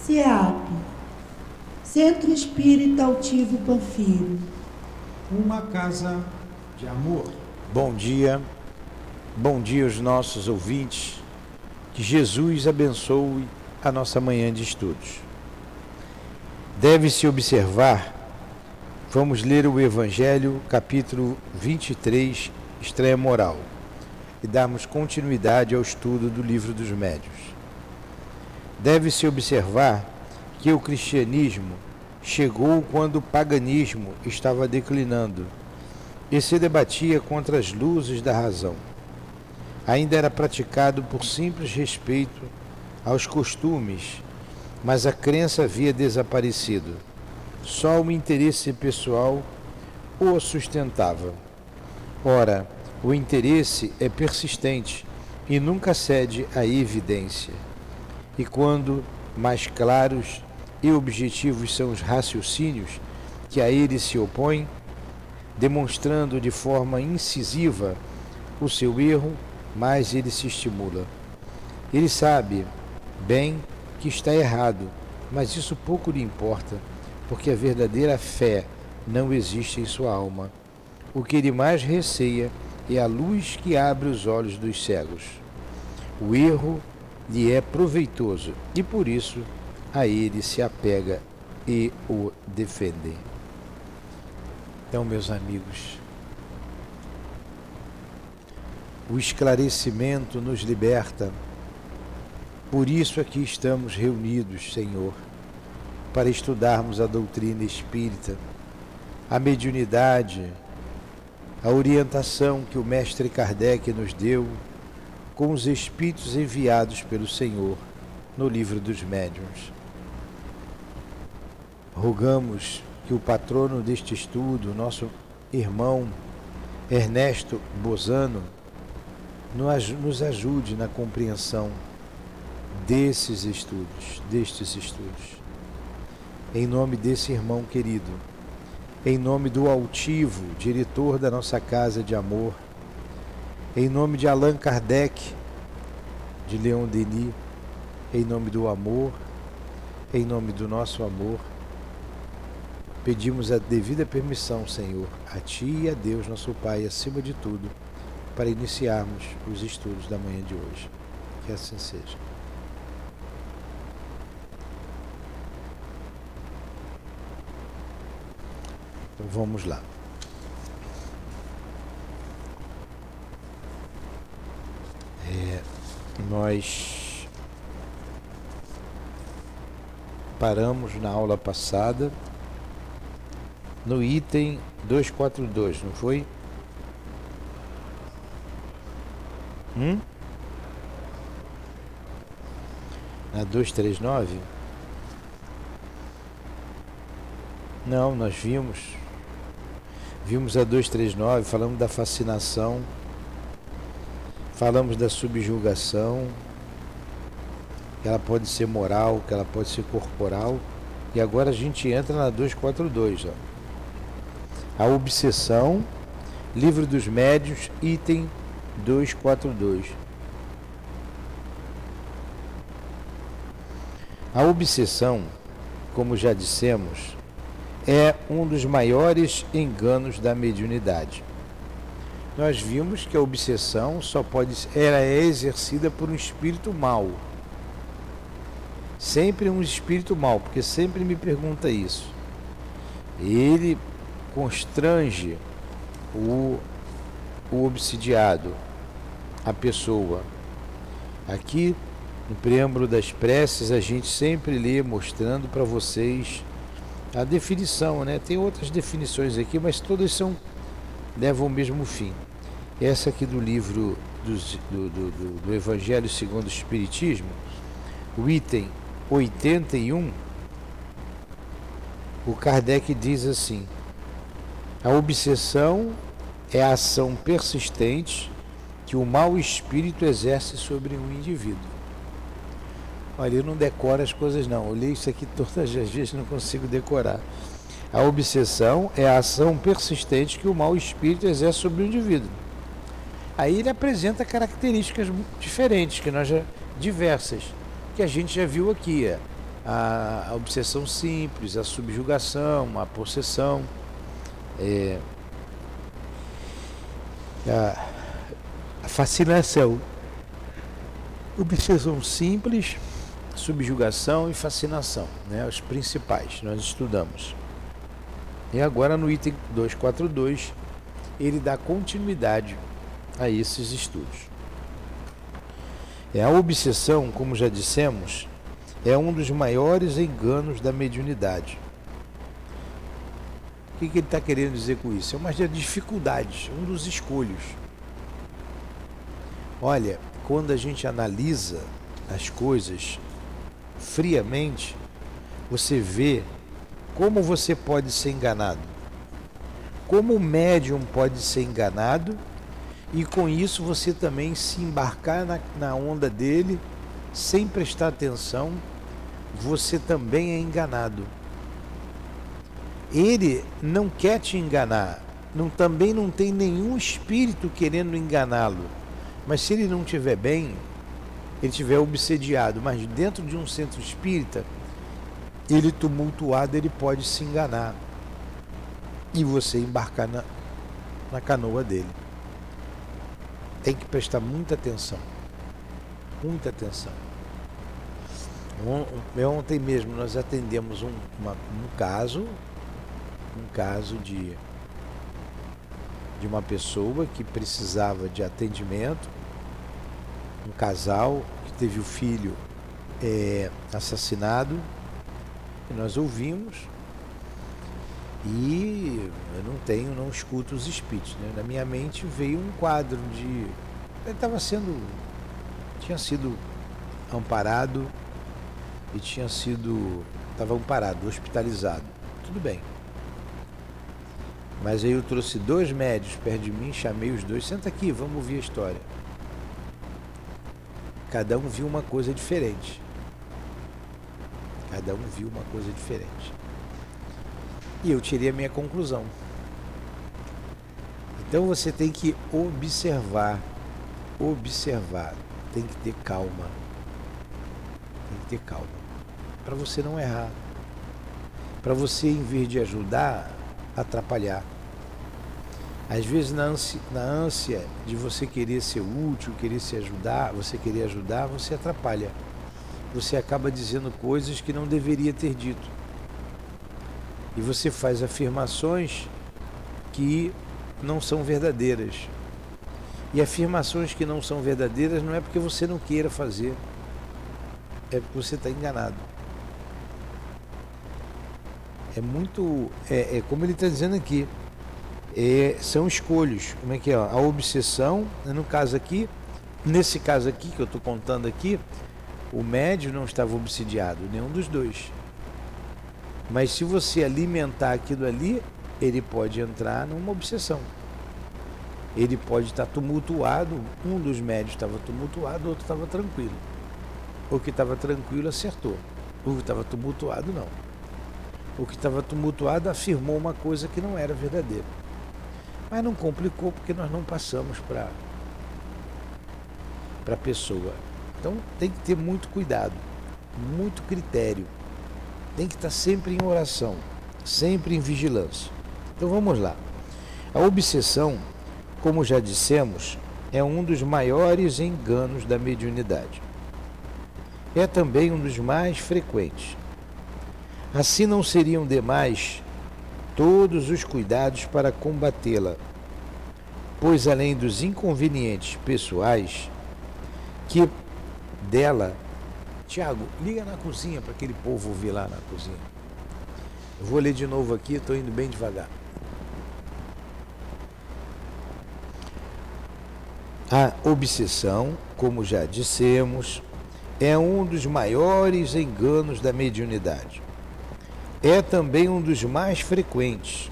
CEAP, Centro Espírita Altivo Panfiro. Uma casa de amor. Bom dia aos nossos ouvintes, que Jesus abençoe a nossa manhã de estudos. Deve-se observar, vamos ler o Evangelho, capítulo 23, estreia moral, e darmos continuidade ao estudo do Livro dos Médiuns. Deve-se observar que o cristianismo chegou quando o paganismo estava declinando e se debatia contra as luzes da razão. Ainda era praticado por simples respeito aos costumes, mas a crença havia desaparecido. Só o interesse pessoal o sustentava. Ora, o interesse é persistente e nunca cede à evidência. E quando mais claros e objetivos são os raciocínios que a ele se opõem, demonstrando de forma incisiva o seu erro, mais ele se estimula. Ele sabe bem que está errado, mas isso pouco lhe importa, porque a verdadeira fé não existe em sua alma. O que ele mais receia é a luz que abre os olhos dos cegos. O erro lhe é proveitoso e por isso a ele se apega e o defende. Então, meus amigos, o esclarecimento nos liberta. Por isso aqui estamos reunidos, Senhor, para estudarmos a doutrina espírita, a mediunidade, a orientação que o mestre Kardec nos deu com os espíritos enviados pelo Senhor no Livro dos Médiuns. Rogamos que o patrono deste estudo, nosso irmão Ernesto Bozano, nos ajude na compreensão destes estudos. Em nome desse irmão querido, em nome do altivo, diretor da nossa Casa de Amor, em nome de Allan Kardec, de Leon Denis, em nome do amor, em nome do nosso amor, pedimos a devida permissão, Senhor, a Ti e a Deus, nosso Pai, acima de tudo, para iniciarmos os estudos da manhã de hoje. Que assim seja. Então vamos lá. Nós paramos na aula passada no item 242, não foi? Na 239? Não, nós vimos a 239, falamos da fascinação, falamos da subjugação, que ela pode ser moral, que ela pode ser corporal, e agora a gente entra na 242, ó. A obsessão, Livro dos Médiuns, item 242. A obsessão, como já dissemos, é um dos maiores enganos da mediunidade. Nós vimos que a obsessão é exercida por um espírito mau. Sempre um espírito mau, porque sempre me pergunta isso. Ele constrange o obsidiado, a pessoa. Aqui, no preâmbulo das preces, a gente sempre lê mostrando para vocês a definição, né? Tem outras definições aqui, mas todas levam ao mesmo fim. Essa aqui do livro do Evangelho segundo o Espiritismo, o item 81, o Kardec diz assim: a obsessão é a ação persistente que o mau espírito exerce sobre um indivíduo. Olha, eu não decoro as coisas não, eu leio isso aqui todas as vezes, não consigo decorar. A obsessão é a ação persistente que o mau espírito exerce sobre o indivíduo. Aí ele apresenta características diferentes, diversas, que a gente já viu aqui. a obsessão simples, a subjugação, a possessão, a fascinação. Obsessão simples, subjugação e fascinação, né? Os principais nós estudamos. E agora no item 242 ele dá continuidade a esses estudos. A obsessão, como já dissemos, é um dos maiores enganos da mediunidade. O que ele está querendo dizer com isso? É uma das dificuldades, um dos escolhos. Olha, quando a gente analisa as coisas friamente, você vê como você pode ser enganado, como o médium pode ser enganado, e com isso você também se embarcar na onda dele sem prestar atenção, você também é enganado. Ele não quer te enganar, também não tem nenhum espírito querendo enganá-lo, mas se ele não estiver bem, ele estiver obsediado, mas dentro de um centro espírita, ele tumultuado, ele pode se enganar e você embarcar na canoa dele. Tem que prestar muita atenção, muita atenção. Ontem mesmo nós atendemos um caso de uma pessoa que precisava de atendimento, um casal que teve o filho assassinado, e nós ouvimos, e eu não escuto os espíritos, né? Na minha mente veio um quadro de... Ele tinha sido amparado e estava amparado, hospitalizado. Tudo bem. Mas aí eu trouxe 2 médios perto de mim, chamei os 2, senta aqui, vamos ouvir a história. Cada um viu uma coisa diferente. E eu tirei a minha conclusão. Então você tem que observar, tem que ter calma, para você não errar, para você, em vez de ajudar, atrapalhar. Às vezes na ânsia de você querer ser útil, você querer ajudar, você atrapalha. Você acaba dizendo coisas que não deveria ter dito. E você faz afirmações que não são verdadeiras. E afirmações que não são verdadeiras não é porque você não queira fazer, é porque você está enganado. É como ele está dizendo aqui, são escolhas. Como é que é? A obsessão, nesse caso aqui que eu estou contando aqui, o médium não estava obsidiado, nenhum dos dois. Mas se você alimentar aquilo ali, ele pode entrar numa obsessão. Ele pode estar tumultuado, um dos médios estava tumultuado, o outro estava tranquilo. O que estava tranquilo acertou, o que estava tumultuado não. O que estava tumultuado afirmou uma coisa que não era verdadeira. Mas não complicou porque nós não passamos para a pessoa. Então tem que ter muito cuidado, muito critério. Tem que estar sempre em oração, sempre em vigilância. Então vamos lá. A obsessão, como já dissemos, é um dos maiores enganos da mediunidade. É também um dos mais frequentes. Assim não seriam demais todos os cuidados para combatê-la, pois além dos inconvenientes pessoais que dela... Tiago, liga na cozinha para aquele povo ouvir lá na cozinha. Eu vou ler de novo aqui, estou indo bem devagar. A obsessão, como já dissemos, é um dos maiores enganos da mediunidade. É também um dos mais frequentes.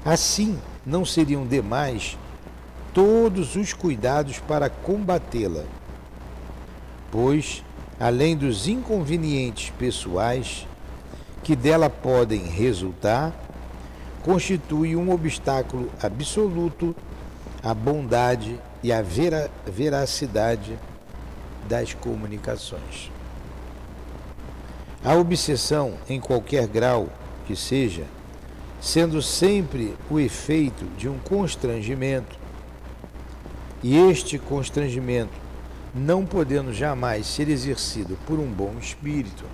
Assim, não seriam demais todos os cuidados para combatê-la, pois, além dos inconvenientes pessoais que dela podem resultar, constitui um obstáculo absoluto à bondade e à veracidade das comunicações. A obsessão, em qualquer grau que seja, sendo sempre o efeito de um constrangimento, e este constrangimento não podendo jamais ser exercido por um bom espírito,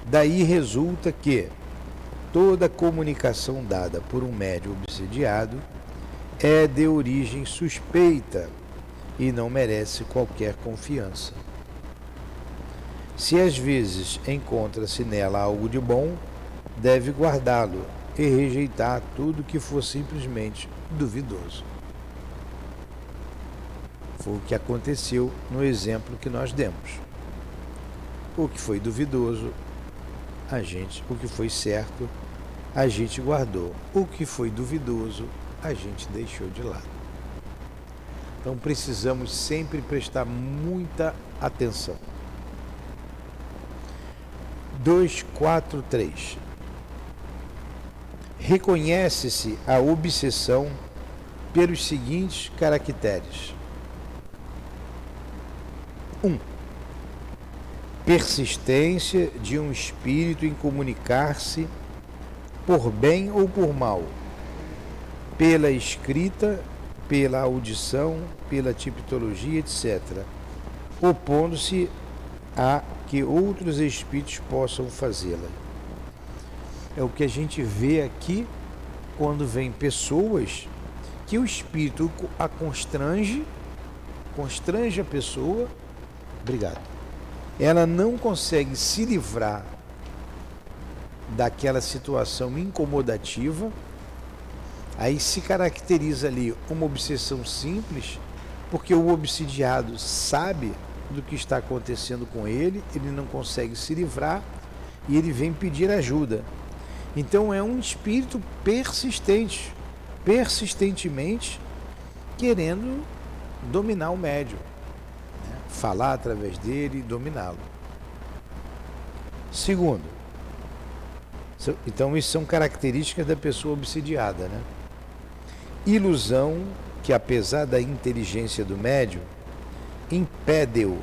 daí resulta que toda comunicação dada por um médium obsediado é de origem suspeita e não merece qualquer confiança. Se às vezes encontra-se nela algo de bom, deve guardá-lo e rejeitar tudo que for simplesmente duvidoso. Foi o que aconteceu no exemplo que nós demos. O que foi duvidoso, o que foi certo, a gente guardou. O que foi duvidoso, a gente deixou de lado. Então precisamos sempre prestar muita atenção. 2.4.3 Reconhece-se a obsessão pelos seguintes caracteres. 1. Persistência de um espírito em comunicar-se, por bem ou por mal, pela escrita, pela audição, pela tipologia, etc., opondo-se a que outros espíritos possam fazê-la. É o que a gente vê aqui quando vem pessoas que o espírito a constrange a pessoa. Obrigado. Ela não consegue se livrar daquela situação incomodativa, aí se caracteriza ali uma obsessão simples, porque o obsidiado sabe do que está acontecendo com ele, ele não consegue se livrar e ele vem pedir ajuda. Então é um espírito persistentemente querendo dominar o médium, né? Falar através dele e dominá-lo. Segundo, então isso são características da pessoa obsidiada, né? Ilusão que, apesar da inteligência do médium, impede-o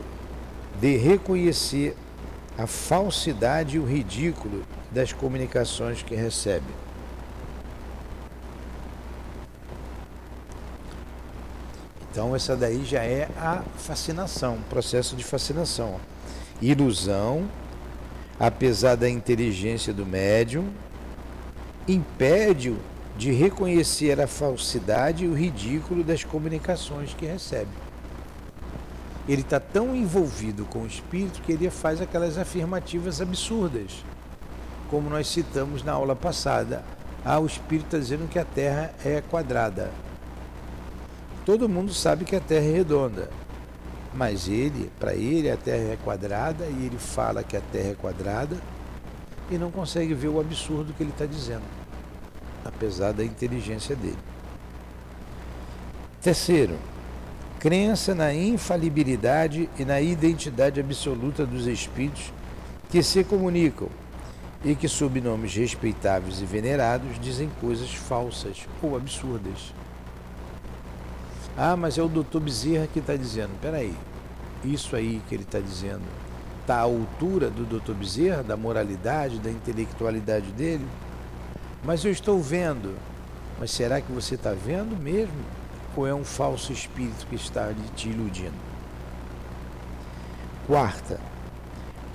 de reconhecer a falsidade e o ridículo das comunicações que recebe. Então essa daí já é a fascinação, processo de fascinação. Ilusão, apesar da inteligência do médium, impede-o de reconhecer a falsidade e o ridículo das comunicações que recebe. Ele está tão envolvido com o espírito que ele faz aquelas afirmativas absurdas, como nós citamos na aula passada. O espírito está dizendo que a Terra é quadrada. Todo mundo sabe que a Terra é redonda, mas para ele a Terra é quadrada, e ele fala que a Terra é quadrada e não consegue ver o absurdo que ele está dizendo, apesar da inteligência dele. Terceiro, crença na infalibilidade e na identidade absoluta dos espíritos que se comunicam e que, sob nomes respeitáveis e venerados, dizem coisas falsas ou absurdas. Mas é o Dr. Bezerra que está dizendo. Peraí, isso aí que ele está dizendo está à altura do Dr. Bezerra, da moralidade, da intelectualidade dele? Mas eu estou vendo. Mas será que você está vendo mesmo? Ou é um falso espírito que está ali te iludindo? Quarta,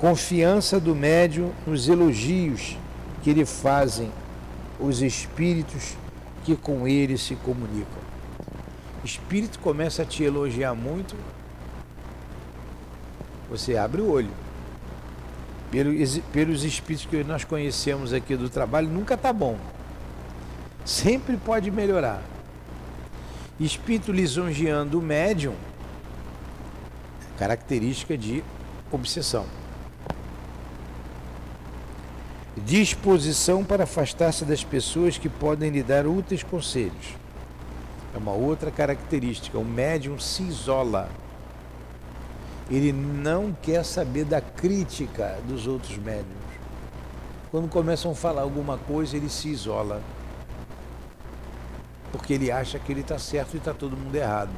confiança do médium nos elogios que lhe fazem os espíritos que com ele se comunicam. O espírito começa a te elogiar muito, você abre o olho. Pelos espíritos que nós conhecemos aqui do trabalho, nunca está bom. Sempre pode melhorar. Espírito lisonjeando o médium, característica de obsessão. Disposição para afastar-se das pessoas que podem lhe dar úteis conselhos. É uma outra característica. O médium se isola. Ele não quer saber da crítica dos outros médiums. Quando começam a falar alguma coisa, ele se isola. Porque ele acha que ele está certo e está todo mundo errado.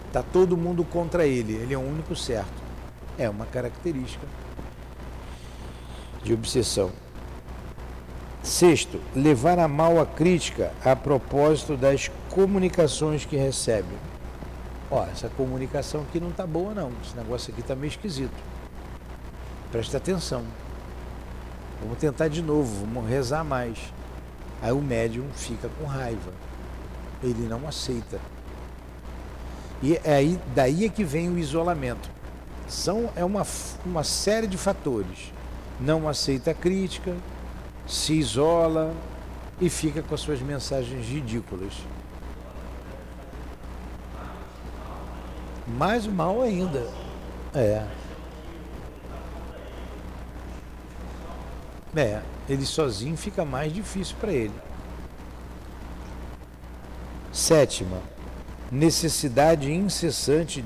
Está todo mundo contra ele. Ele é o único certo. É uma característica. de obsessão. Sexto, levar a mal a crítica a propósito das comunicações que recebe. Ó, essa comunicação aqui não está boa não, esse negócio aqui está meio esquisito. Presta atenção. Vamos tentar de novo, vamos rezar mais. Aí o médium fica com raiva. Ele não aceita. E daí é que vem o isolamento. É uma série de fatores. Não aceita a crítica, se isola e fica com as suas mensagens ridículas. Mais mal ainda. Ele sozinho fica mais difícil para ele. Sétima, necessidade incessante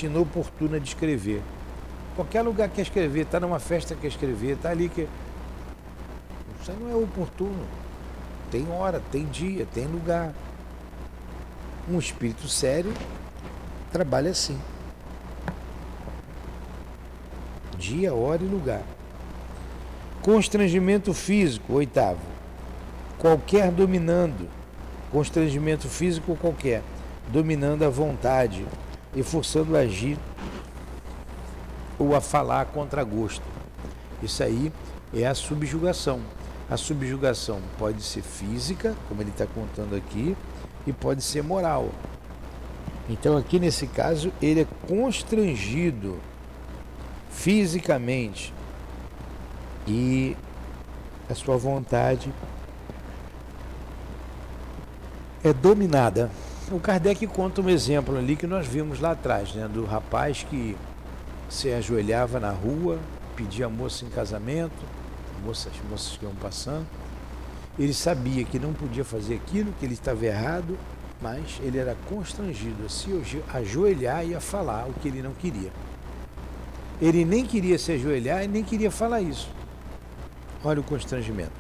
e inoportuna de escrever. Qualquer lugar quer escrever, está numa festa quer escrever, está ali que... Isso não é oportuno. Tem hora, tem dia, tem lugar. Um espírito sério trabalha assim. Dia, hora e lugar. Constrangimento físico, oitavo. Qualquer dominando. Constrangimento físico qualquer. Dominando a vontade e forçando a agir ou a falar contra gosto. Isso aí é a subjugação. A subjugação pode ser física, como ele está contando aqui, e pode ser moral. Então aqui nesse caso ele é constrangido fisicamente e a sua vontade é dominada. O Kardec conta um exemplo ali que nós vimos lá atrás, né, do rapaz que se ajoelhava na rua, pedia a moça em casamento, as moças que iam passando. Ele sabia que não podia fazer aquilo, que ele estava errado, mas ele era constrangido a se ajoelhar e a falar o que ele não queria. Ele nem queria se ajoelhar e nem queria falar isso. Olha o constrangimento.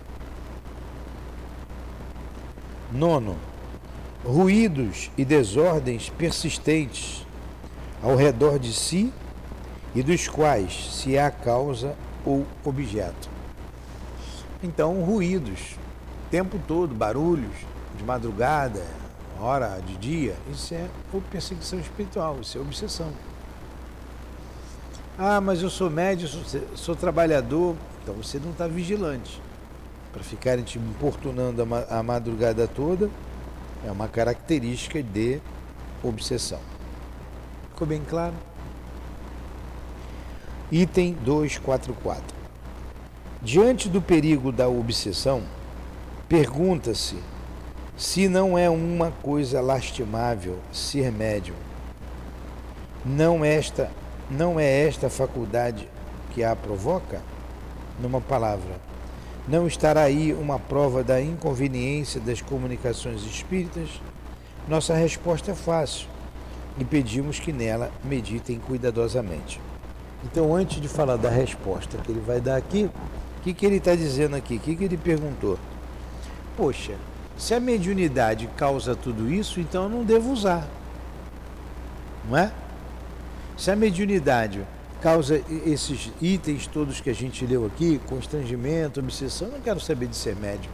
Nono, ruídos e desordens persistentes ao redor de si e dos quais se é a causa ou objeto. Então, ruídos, o tempo todo, barulhos, de madrugada, hora de dia, isso é perseguição espiritual, isso é obsessão. Ah, mas eu sou médium, sou trabalhador, então você não está vigilante. Para ficarem te importunando a madrugada toda, é uma característica de obsessão. Ficou bem claro? Item 244. Diante do perigo da obsessão, pergunta-se se não é uma coisa lastimável ser médium. Não é esta faculdade que a provoca? Numa palavra, não estará aí uma prova da inconveniência das comunicações espíritas? Nossa resposta é fácil e pedimos que nela meditem cuidadosamente. Então, antes de falar da resposta que ele vai dar aqui, o que ele está dizendo aqui? O que ele perguntou? Poxa, se a mediunidade causa tudo isso, então eu não devo usar. Não é? Se a mediunidade causa esses itens todos que a gente leu aqui, constrangimento, obsessão, eu não quero saber de ser médium.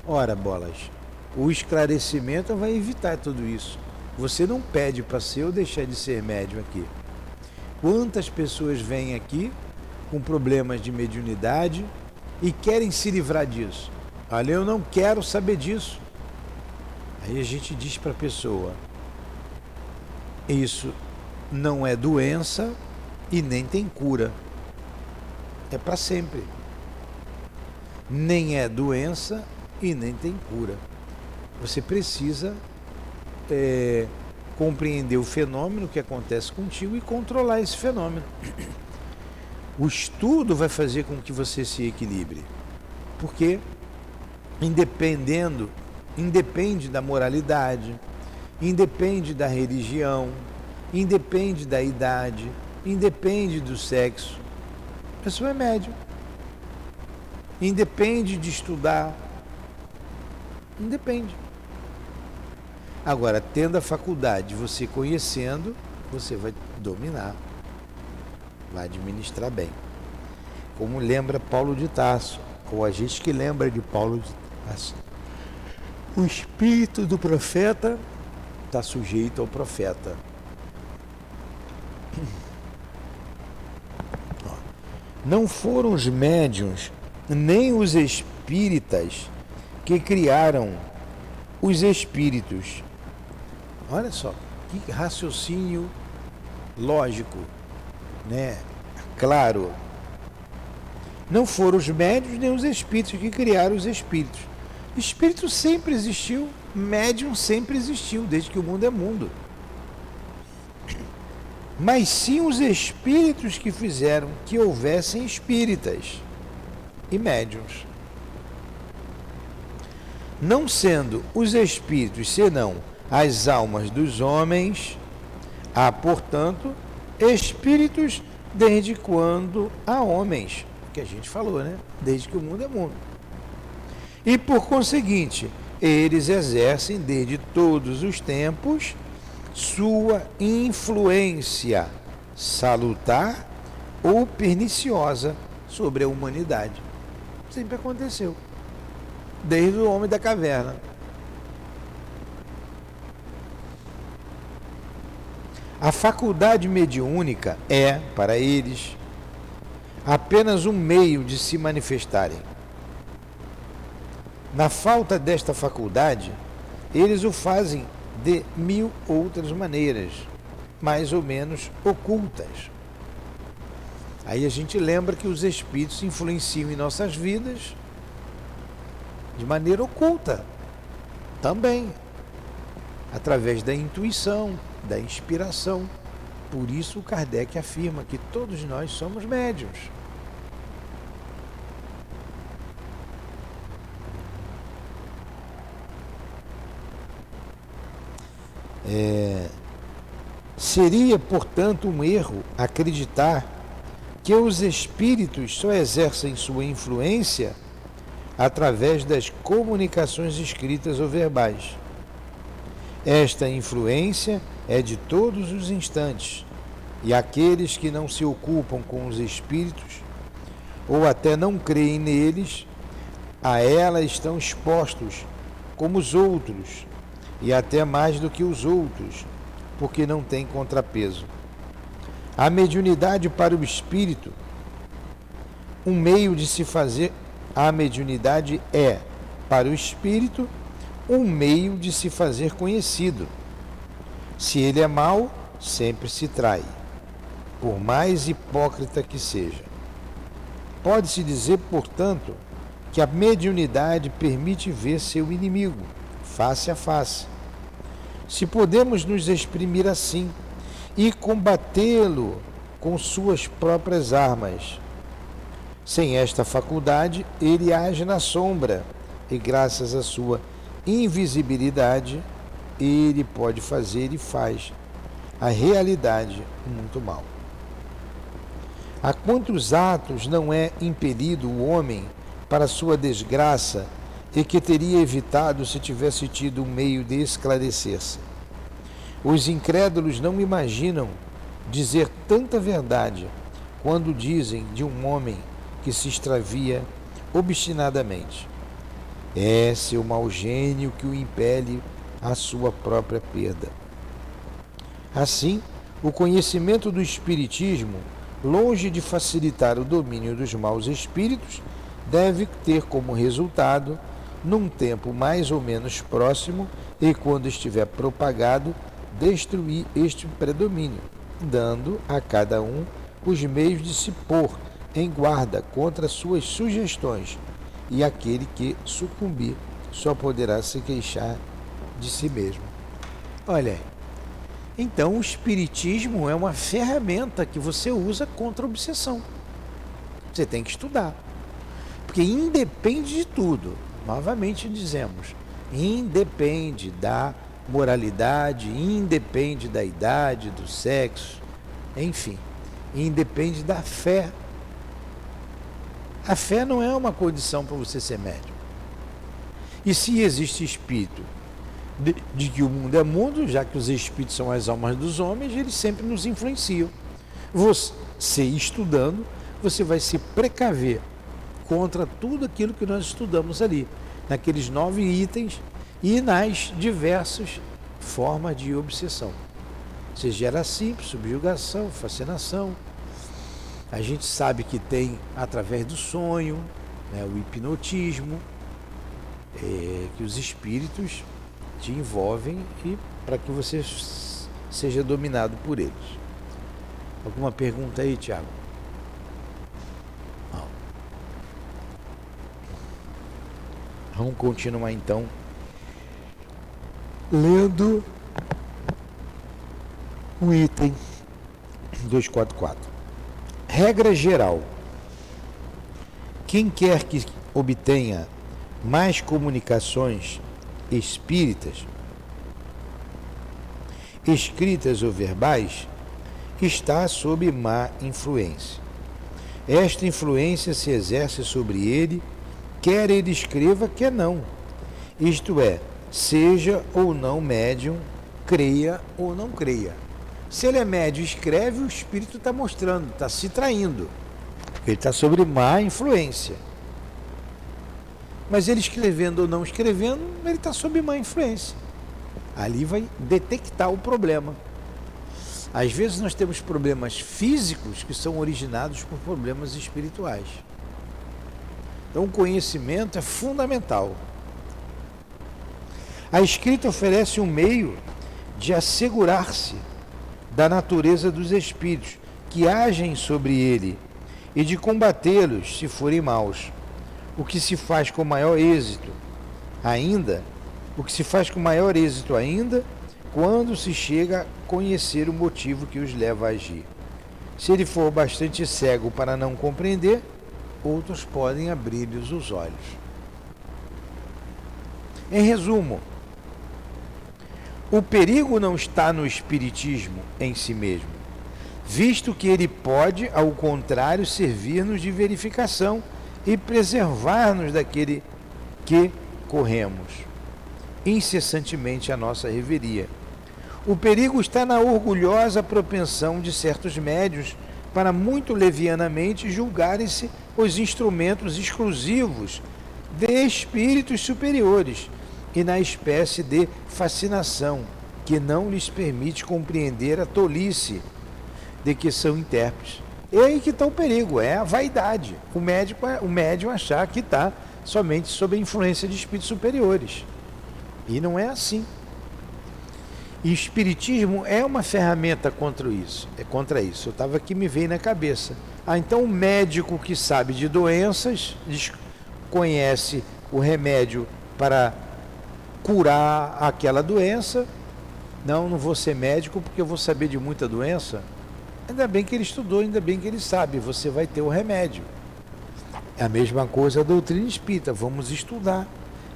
Ora, bolas, o esclarecimento vai evitar tudo isso. Você não pede para ser ou deixar de ser médium aqui. Quantas pessoas vêm aqui com problemas de mediunidade e querem se livrar disso? Olha, eu não quero saber disso. Aí a gente diz para a pessoa, isso não é doença e nem tem cura. É para sempre. Nem é doença e nem tem cura. Você precisa compreender o fenômeno que acontece contigo e controlar esse fenômeno. O estudo vai fazer com que você se equilibre. Porque independe da moralidade, independe da religião, independe da idade, independe do sexo. A pessoa é médium. Independe de estudar. Independe. Agora, tendo a faculdade, você conhecendo, você vai dominar. vai administrar bem. Como lembra Paulo de Tarso, ou a gente que lembra de Paulo de Tarso. O espírito do profeta está sujeito ao profeta. Não foram os médiuns, nem os espíritas que criaram os espíritos. Olha só, que raciocínio lógico, né? Claro. Não foram os médiuns nem os espíritos que criaram os espíritos. Espírito sempre existiu, médium sempre existiu, desde que o mundo é mundo. Mas sim os espíritos que fizeram que houvessem espíritas e médiuns. Não sendo os espíritos senão as almas dos homens, há, portanto, espíritos desde quando há homens, que a gente falou, né? Desde que o mundo é mundo. E por conseguinte, eles exercem desde todos os tempos sua influência salutar ou perniciosa sobre a humanidade. Sempre aconteceu, desde o homem da caverna. A faculdade mediúnica é, para eles, apenas um meio de se manifestarem. Na falta desta faculdade, eles o fazem de 1000 outras maneiras, mais ou menos ocultas. Aí a gente lembra que os espíritos influenciam em nossas vidas de maneira oculta, também, através da intuição, da inspiração. Por isso Kardec afirma que todos nós somos médiuns. Seria, portanto, um erro acreditar que os espíritos só exercem sua influência através das comunicações escritas ou verbais. Esta influência é de todos os instantes, e aqueles que não se ocupam com os espíritos, ou até não creem neles, a ela estão expostos como os outros, e até mais do que os outros, porque não tem contrapeso. A mediunidade para o espírito, um meio de se fazer, a mediunidade é, para o espírito, um meio de se fazer conhecido. Se ele é mau, sempre se trai, por mais hipócrita que seja. Pode-se dizer, portanto, que a mediunidade permite ver seu inimigo, face a face. Se podemos nos exprimir assim e combatê-lo com suas próprias armas. Sem esta faculdade, ele age na sombra e, graças à sua invisibilidade, ele pode fazer e faz a realidade muito mal. A quantos atos não é impelido o homem para sua desgraça e que teria evitado se tivesse tido um meio de esclarecer-se? Os incrédulos não imaginam dizer tanta verdade quando dizem de um homem que se extravia obstinadamente. É seu mau gênio que o impele à sua própria perda. Assim, o conhecimento do Espiritismo, longe de facilitar o domínio dos maus espíritos, deve ter como resultado, num tempo mais ou menos próximo e quando estiver propagado, destruir este predomínio, dando a cada um os meios de se pôr em guarda contra suas sugestões, e aquele que sucumbir só poderá se queixar de si mesmo. Olha aí. Então o espiritismo é uma ferramenta que você usa contra a obsessão. Você tem que estudar. Porque independe de tudo. Novamente dizemos, independe da moralidade, independe da idade, do sexo, enfim, independe da fé. A fé não é uma condição para você ser médium. E se existe espírito de que o mundo é mundo, já que os espíritos são as almas dos homens, eles sempre nos influenciam. Você estudando, você vai se precaver contra tudo aquilo que nós estudamos ali, naqueles 9 itens e nas diversas formas de obsessão. Seja era simples, subjugação, fascinação. A gente sabe que tem através do sonho, né, o hipnotismo, que os espíritos te envolvem e para que você seja dominado por eles. Alguma pergunta aí, Tiago? Não. Vamos continuar então lendo o item 244. Regra geral: quem quer que obtenha mais comunicações espíritas, escritas ou verbais, está sob má influência. Esta influência se exerce sobre ele, quer ele escreva, quer não. Isto é, seja ou não médium, creia ou não creia. Se ele é médium e escreve, o espírito está mostrando, está se traindo. Ele está sob má influência. Mas ele escrevendo ou não escrevendo, ele está sob má influência. Ali vai detectar o problema. Às vezes nós temos problemas físicos que são originados por problemas espirituais. Então o conhecimento é fundamental. A escrita oferece um meio de assegurar-se da natureza dos espíritos que agem sobre ele e de combatê-los se forem maus. O que se faz com maior êxito ainda, quando se chega a conhecer o motivo que os leva a agir. Se ele for bastante cego para não compreender, outros podem abrir-lhes os olhos. Em resumo, o perigo não está no espiritismo em si mesmo, visto que ele pode, ao contrário, servir-nos de verificação e preservar-nos daquele que corremos incessantemente a nossa reveria. O perigo está na orgulhosa propensão de certos médiuns para muito levianamente julgarem-se os instrumentos exclusivos de espíritos superiores e na espécie de fascinação que não lhes permite compreender a tolice de que são intérpretes. E aí que está o perigo, é a vaidade. O médium achar que está somente sob a influência de espíritos superiores. E não é assim. E o espiritismo é uma ferramenta contra isso. Eu estava aqui, me veio na cabeça. Então o médico que sabe de doenças, conhece o remédio para curar aquela doença. Não vou ser médico porque eu vou saber de muita doença. Ainda bem que ele estudou, ainda bem que ele sabe, você vai ter o remédio. É a mesma coisa a doutrina espírita, vamos estudar,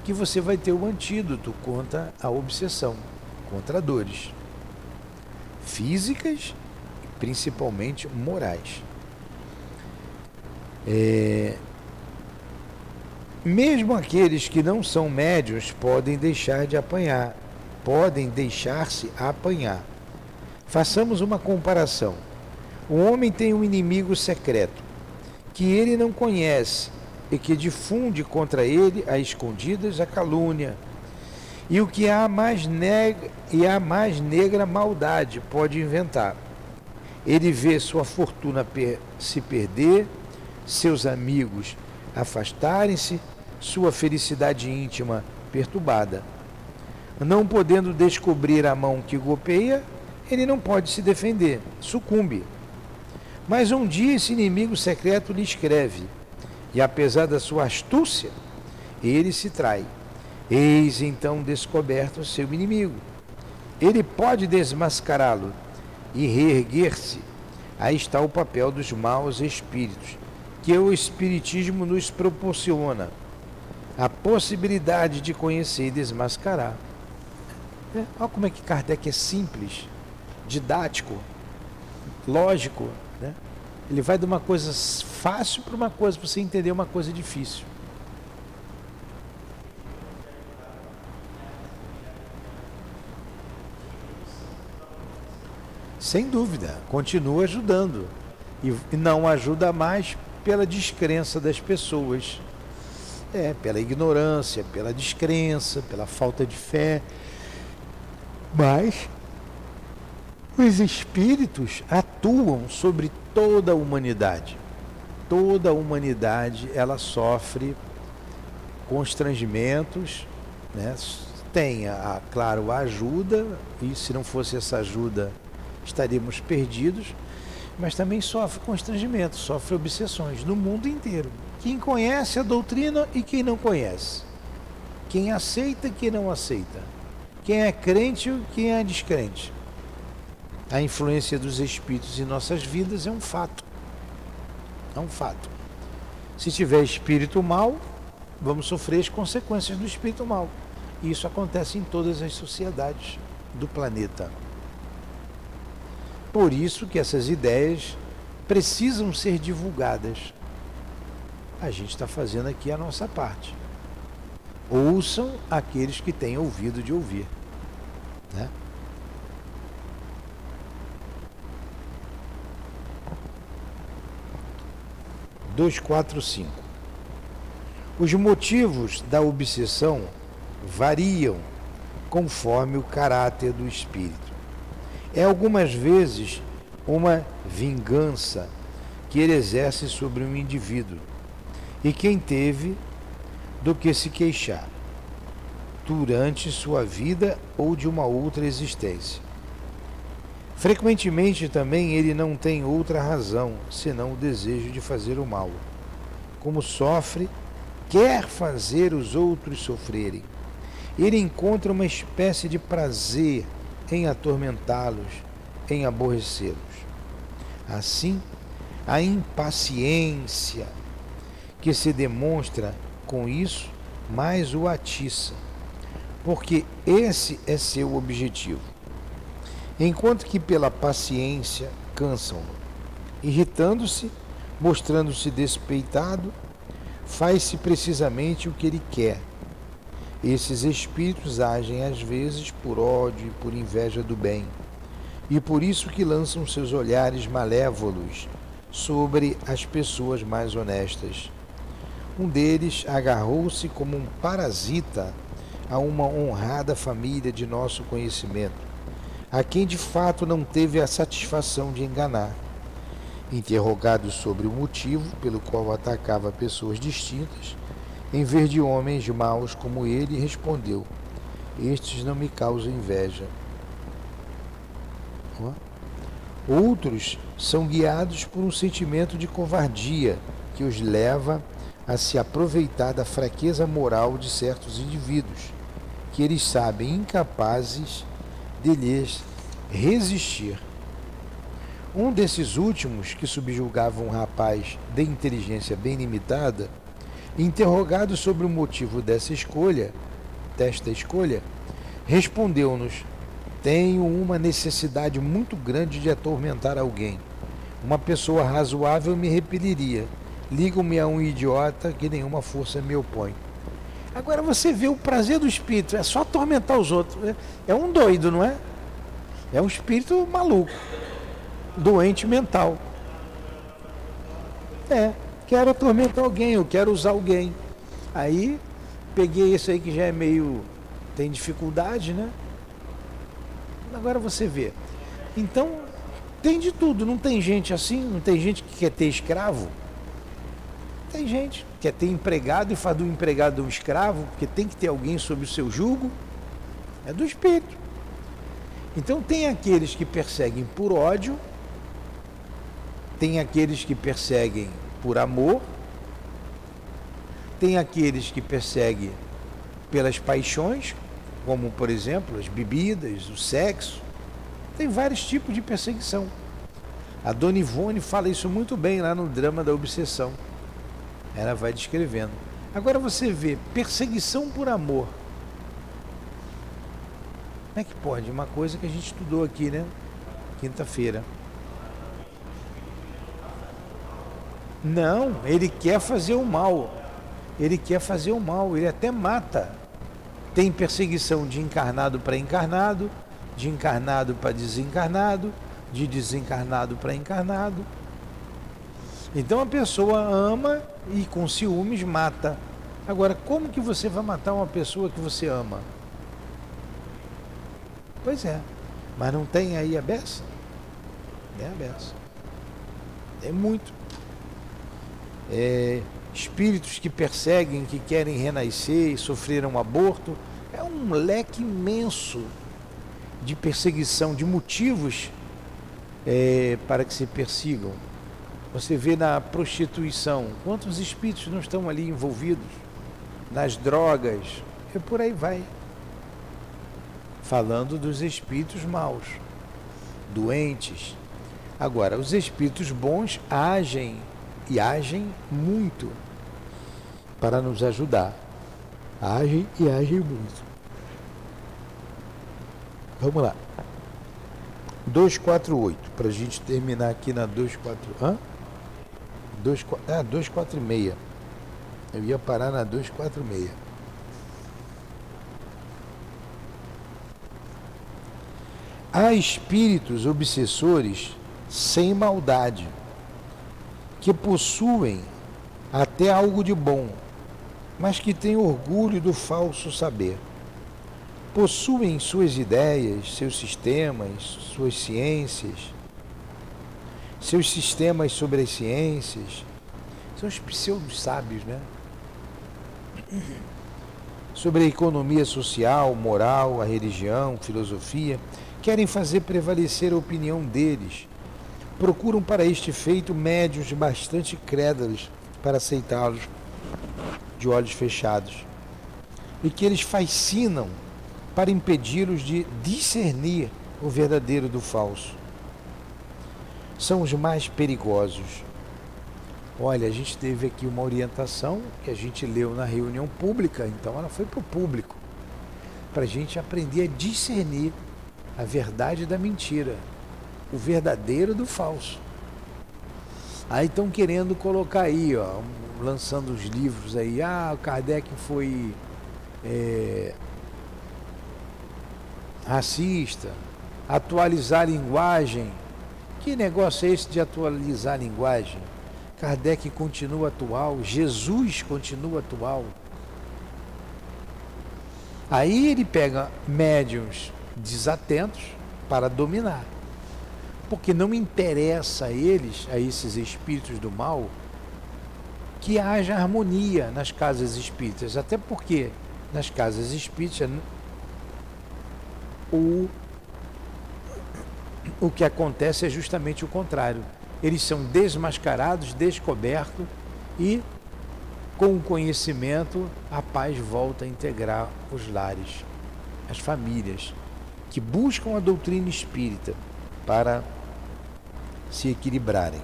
que você vai ter o antídoto contra a obsessão, contra dores físicas e principalmente morais. Mesmo aqueles que não são médiuns podem deixar-se apanhar. Façamos uma comparação. O homem tem um inimigo secreto, que ele não conhece e que difunde contra ele a escondidas a calúnia. E o que a mais negra maldade pode inventar. Ele vê sua fortuna se perder, seus amigos afastarem-se, sua felicidade íntima perturbada. Não podendo descobrir a mão que golpeia, ele não pode se defender, sucumbe. Mas um dia esse inimigo secreto lhe escreve, e apesar da sua astúcia, ele se trai. Eis então descoberto o seu inimigo. Ele pode desmascará-lo e reerguer-se. Aí está o papel dos maus espíritos, que o espiritismo nos proporciona, a possibilidade de conhecer e desmascarar. Olha como é que Kardec é simples, didático, lógico, né? Ele vai de uma coisa fácil para uma coisa, para você entender uma coisa difícil. Sem dúvida, continua ajudando. E não ajuda mais pela descrença das pessoas. Pela ignorância, pela descrença, pela falta de fé. Mas os espíritos atuam sobre toda a humanidade. Toda a humanidade, ela sofre constrangimentos, né? Tem, claro, a ajuda, e se não fosse essa ajuda, estaríamos perdidos, mas também sofre constrangimentos, sofre obsessões no mundo inteiro. Quem conhece a doutrina e quem não conhece. Quem aceita e quem não aceita. Quem é crente e quem é descrente. A influência dos espíritos em nossas vidas é um fato. É um fato. Se tiver espírito mau, vamos sofrer as consequências do espírito mau. E isso acontece em todas as sociedades do planeta. Por isso que essas ideias precisam ser divulgadas. A gente está fazendo aqui a nossa parte. Ouçam aqueles que têm ouvido de ouvir, né? (245) 245. Os motivos da obsessão variam conforme o caráter do espírito. É algumas vezes uma vingança que ele exerce sobre um indivíduo, e quem teve do que se queixar durante sua vida ou de uma outra existência. Frequentemente também ele não tem outra razão senão o desejo de fazer o mal. Como sofre, quer fazer os outros sofrerem. Ele encontra uma espécie de prazer em atormentá-los, em aborrecê-los. Assim, a impaciência que se demonstra com isso mais o atiça, porque esse é seu objetivo. Enquanto que pela paciência cansam-no, irritando-se, mostrando-se despeitado, faz-se precisamente o que ele quer. Esses espíritos agem às vezes por ódio e por inveja do bem, e por isso que lançam seus olhares malévolos sobre as pessoas mais honestas. Um deles agarrou-se como um parasita a uma honrada família de nosso conhecimento, a quem de fato não teve a satisfação de enganar. Interrogado sobre o motivo pelo qual atacava pessoas distintas, em vez de homens maus como ele, respondeu: estes não me causam inveja. Outros são guiados por um sentimento de covardia que os leva a se aproveitar da fraqueza moral de certos indivíduos, que eles sabem incapazes de lhes resistir. Um desses últimos, que subjugava um rapaz de inteligência bem limitada, interrogado sobre o motivo desta escolha, respondeu-nos: tenho uma necessidade muito grande de atormentar alguém. Uma pessoa razoável me repeliria. Ligo-me a um idiota que nenhuma força me opõe. Agora você vê o prazer do espírito, é só atormentar os outros. É um doido, não é? É um espírito maluco, doente mental. Quero atormentar alguém, eu quero usar alguém. Aí peguei esse aí que já é meio... tem dificuldade, né? Agora você vê. Então, tem de tudo. Não tem gente assim, não tem gente que quer ter escravo. Tem gente que quer ter empregado e faz do empregado um escravo, porque tem que ter alguém sob o seu jugo. É do espírito. Então tem aqueles que perseguem por ódio, tem aqueles que perseguem por amor, tem aqueles que perseguem pelas paixões, como por exemplo as bebidas, o sexo. Tem vários tipos de perseguição. A Dona Ivone fala isso muito bem lá no Drama da Obsessão. Ela vai descrevendo. Agora você vê perseguição por amor. Como é que pode? Uma coisa que a gente estudou aqui, né? Quinta-feira. Não, ele quer fazer o mal. Ele quer fazer o mal, ele até mata. Tem perseguição de encarnado para encarnado, de encarnado para desencarnado, de desencarnado para encarnado. Então a pessoa ama e com ciúmes mata. Agora, como que você vai matar uma pessoa que você ama? Pois é, mas não tem aí a beça? É a beça. É muito. Espíritos que perseguem, que querem renascer e sofreram um aborto. É um leque imenso de perseguição, de motivos para que se persigam. Você vê na prostituição, quantos espíritos não estão ali envolvidos? Nas drogas, e por aí vai. Falando dos espíritos maus, doentes. Agora, os espíritos bons agem, e agem muito, para nos ajudar. Agem e agem muito. Vamos lá. 248, para a gente terminar aqui na 246. 246. Eu ia parar na 246. Há espíritos obsessores sem maldade, que possuem até algo de bom, mas que têm orgulho do falso saber. Possuem suas ideias, seus sistemas, suas ciências, seus sistemas sobre as ciências. São os pseudo-sábios, né? Sobre a economia social, moral, a religião, filosofia, querem fazer prevalecer a opinião deles. Procuram para este feito médiuns bastante crédulos para aceitá-los de olhos fechados, e que eles fascinam para impedi-los de discernir o verdadeiro do falso. São os mais perigosos. Olha, a gente teve aqui uma orientação que a gente leu na reunião pública, então ela foi para o público, para a gente aprender a discernir a verdade da mentira, o verdadeiro do falso. Aí estão querendo colocar aí, ó, lançando os livros aí, o Kardec foi racista, atualizar a linguagem. Que negócio é esse de atualizar a linguagem? Kardec continua atual, Jesus continua atual. Aí ele pega médiuns desatentos para dominar, porque não interessa a eles, a esses espíritos do mal, que haja harmonia nas casas espíritas, até porque nas casas espíritas o que acontece é justamente o contrário. Eles são desmascarados, descobertos, e com o conhecimento a paz volta a integrar os lares, as famílias que buscam a doutrina espírita para se equilibrarem.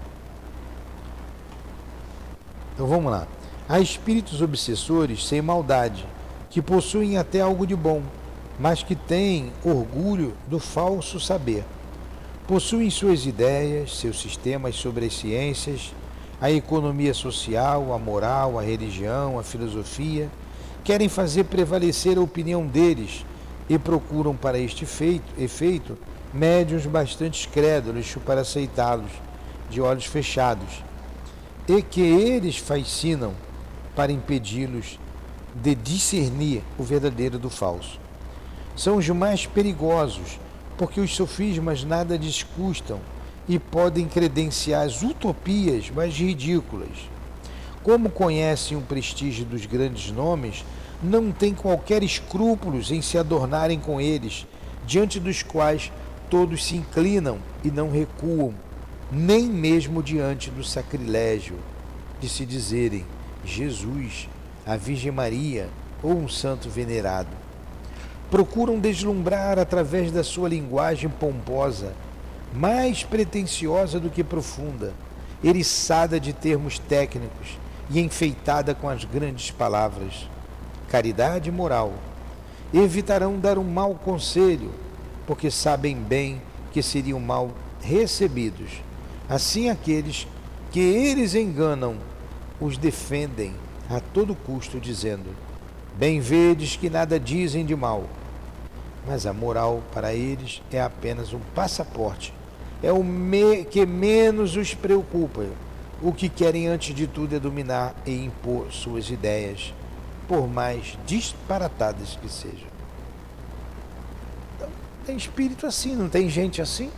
Então vamos lá. Há espíritos obsessores sem maldade, que possuem até algo de bom, mas que têm orgulho do falso saber. Possuem suas ideias, seus sistemas sobre as ciências, a economia social, a moral, a religião, a filosofia, querem fazer prevalecer a opinião deles e procuram para este efeito médiuns bastante crédulos para aceitá-los de olhos fechados, e que eles fascinam para impedi-los de discernir o verdadeiro do falso. São os mais perigosos, porque os sofismas nada descustam e podem credenciar as utopias mais ridículas. Como conhecem o prestígio dos grandes nomes, não têm qualquer escrúpulos em se adornarem com eles, diante dos quais todos se inclinam e não recuam, nem mesmo diante do sacrilégio de se dizerem Jesus, a Virgem Maria ou um santo venerado. Procuram deslumbrar através da sua linguagem pomposa, mais pretensiosa do que profunda, eriçada de termos técnicos e enfeitada com as grandes palavras, caridade e moral. Evitarão dar um mau conselho, porque sabem bem que seriam mal recebidos. Assim, aqueles que eles enganam os defendem a todo custo, dizendo: bem vedes que nada dizem de mal. Mas a moral para eles é apenas um passaporte é o que menos os preocupa. O que querem antes de tudo é dominar e impor suas ideias, por mais disparatadas que sejam. Então, tem espírito assim, não tem gente assim?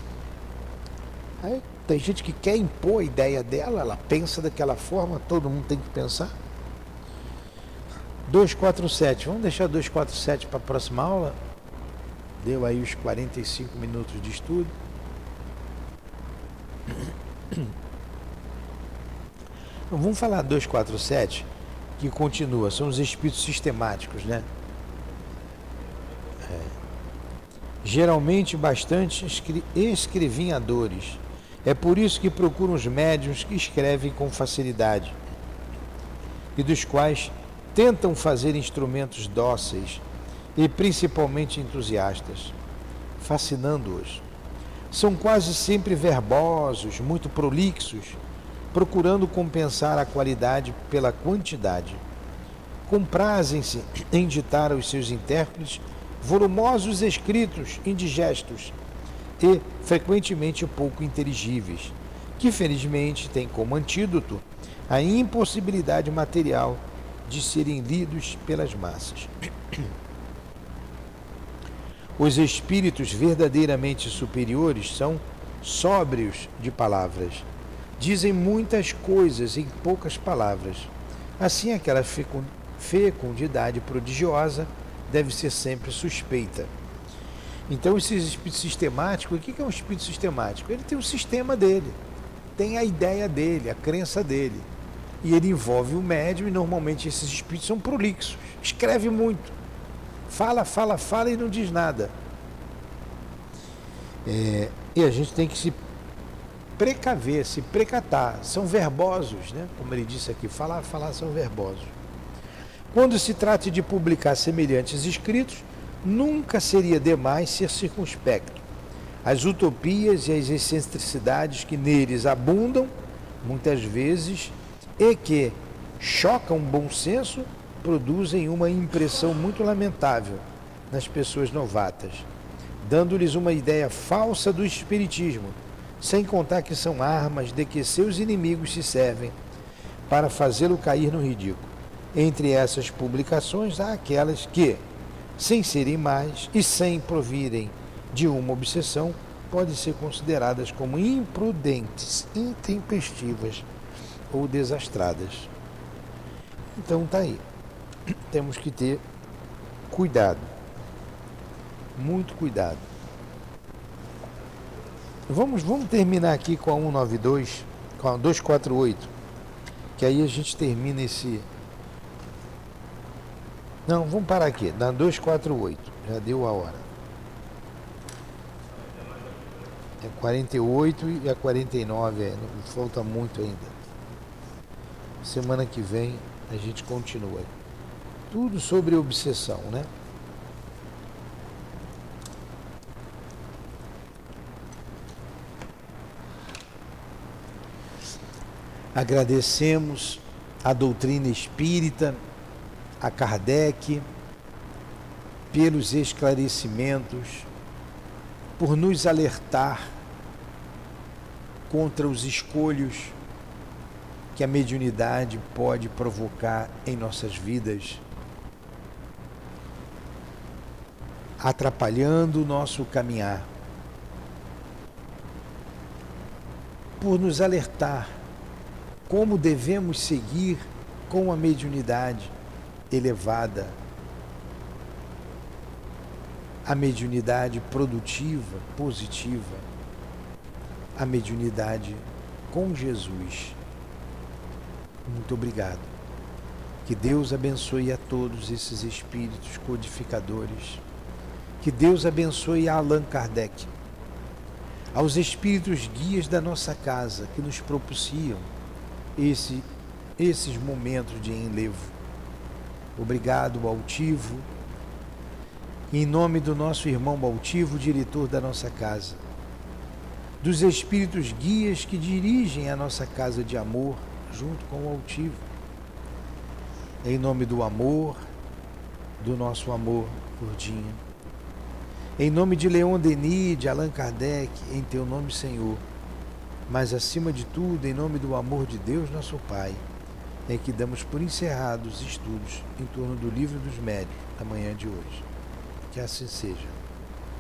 Aí, tem gente que quer impor a ideia dela, ela pensa daquela forma, todo mundo tem que pensar. 247, vamos deixar 247 para a próxima aula? Deu aí os 45 minutos de estudo. Então, vamos falar 247, que continua, são os espíritos sistemáticos, né? Geralmente bastante escrevinhadores. É por isso que procuram os médiuns que escrevem com facilidade e dos quais tentam fazer instrumentos dóceis e principalmente entusiastas, fascinando-os. São quase sempre verbosos, muito prolixos, procurando compensar a qualidade pela quantidade. Comprazem-se em ditar aos seus intérpretes volumosos escritos indigestos e frequentemente pouco inteligíveis, que felizmente têm como antídoto a impossibilidade material de serem lidos pelas massas. Os espíritos verdadeiramente superiores são sóbrios de palavras. Dizem muitas coisas em poucas palavras. Assim, aquela fecundidade prodigiosa deve ser sempre suspeita. Então, esses espíritos sistemáticos, o que é um espírito sistemático? Ele tem o sistema dele, tem a ideia dele, a crença dele. E ele envolve o médium, e normalmente esses espíritos são prolixos, escreve muito. Fala e não diz nada. E a gente tem que se precaver, se precatar. São verbosos, né? Como ele disse aqui, falar são verbosos. Quando se trata de publicar semelhantes escritos, nunca seria demais ser circunspecto. As utopias e as excentricidades que neles abundam, muitas vezes, e que chocam o bom senso, produzem uma impressão muito lamentável nas pessoas novatas, dando-lhes uma ideia falsa do espiritismo, sem contar que são armas de que seus inimigos se servem para fazê-lo cair no ridículo. Entre essas publicações há aquelas que, sem serem mais e sem provirem de uma obsessão, podem ser consideradas como imprudentes, intempestivas ou desastradas. Então tá aí. Temos que ter cuidado, muito cuidado. Vamos terminar aqui com a 192, com a 248, que aí a gente termina esse... Não, vamos parar aqui, na 248, já deu a hora. É 48 e a 49, não falta muito ainda. Semana que vem a gente continua. Tudo sobre obsessão, né? Agradecemos a doutrina espírita, a Kardec, pelos esclarecimentos, por nos alertar contra os escolhos que a mediunidade pode provocar em nossas vidas, atrapalhando o nosso caminhar, por nos alertar como devemos seguir com a mediunidade elevada, a mediunidade produtiva, positiva, a mediunidade com Jesus. Muito obrigado. Que Deus abençoe a todos esses espíritos codificadores. Que Deus abençoe a Allan Kardec, aos espíritos guias da nossa casa que nos propiciam esses momentos de enlevo. Obrigado, Altivo. Em nome do nosso irmão Altivo, diretor da nossa casa, dos espíritos guias que dirigem a nossa casa de amor, junto com o Altivo. Em nome do amor, do nosso amor, Lourdinha. Em nome de Leon Denis, de Allan Kardec, em teu nome, Senhor, mas acima de tudo, em nome do amor de Deus, nosso Pai, é que damos por encerrados os estudos em torno do Livro dos Médiuns, da manhã de hoje. Que assim seja.